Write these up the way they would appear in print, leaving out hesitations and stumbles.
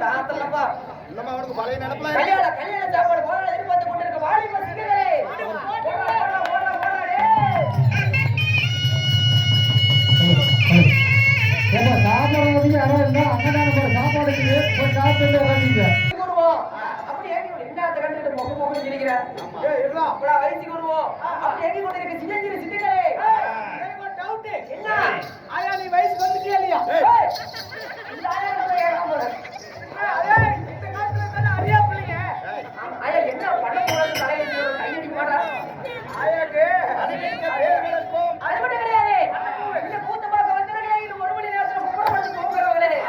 தாத்தலப்பா இல்லம்மா அவனுக்கு பழைய நினைப்பல கல்யாண சாப்பாடு போற எதிர்பார்த்து கொண்டு இருக்க வாலிப சிங்கங்களே ஏன்னா சாப்பாடு வந்து யாரும் இல்லை அங்கதான போற சாப்பாடுக்கு போய் சாப்பிட்டு உட்காந்துங்க அப்படி என்ன கண்டுட்டு முகம் முகம் இருக்கிற வயசு வருவோம் அப்படி எங்க கொண்டு இருக்க சின்ன சின்ன சின்னங்களே என்ன ஆயா நீ வயசுக்கு வந்துட்டியா இல்லையா இந்த ஆயிரம் கேட்காம என்ன பண்ண போறது தலையில கையடி மாடா ஆயாக்கு அது மட்டும் கிடையாது இந்த கூத்த பார்க்க வந்தவங்களே இது ஒரு மணி நேரத்துல குப்பரப்பட்டு போகிறவங்களே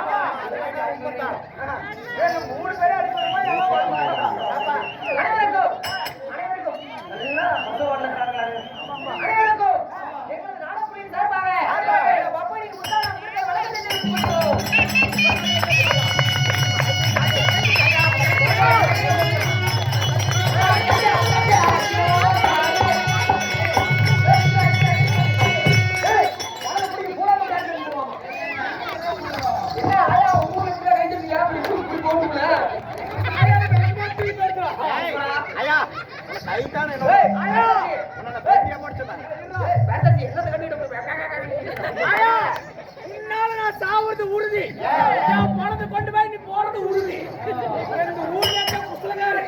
மூணு பேரே அடிப்போம் அனைவருக்கும் நல்லா பசவாடுறாங்க அனைவருக்கும் எங்களது நாடகத்தின் சார்பாக பப்பனிக்கு முன்னாள் வழக்கத்தை தெரிவித்துக் சாவது உறுதி பணத்தை கொண்டு போய் நீ போறது உறுதி இந்த ஊர்ல புத்தகாரு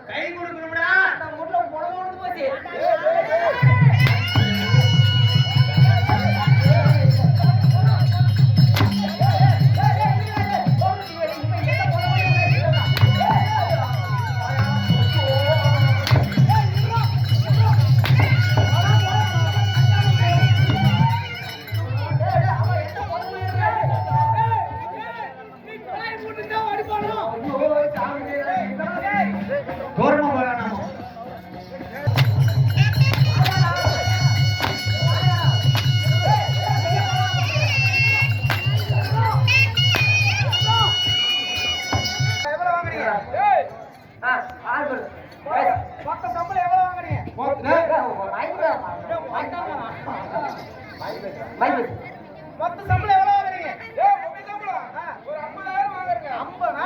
கை கொடுக்கணும்டா முட்ல போடணும் போச்சு மொத்த சம்பளம் எவ்வளவு வாங்குறீங்க? ஒரு 50,000 வாங்குறீங்க. 50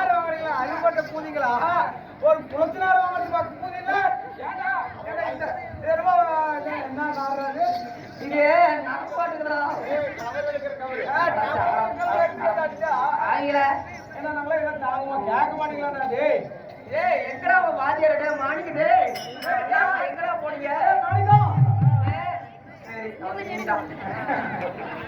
கொளுத்தினார் வாங்கறது பார்க்க போதில்ல ஏண்டா இந்த என்னமோ என்ன நாடுறாரு இது நடப்பாட்டுக்குறா ஆகில என்ன நம்மளே இதெல்லாம் தாங்குமா கேட்க மாட்டீங்களா டேய் ஏய் எங்கடா உன் வாத்தியாரடே மாணிக்கிட்டே எங்கடா போனீங்க மாணிக்கம் சரி அவனுக்கு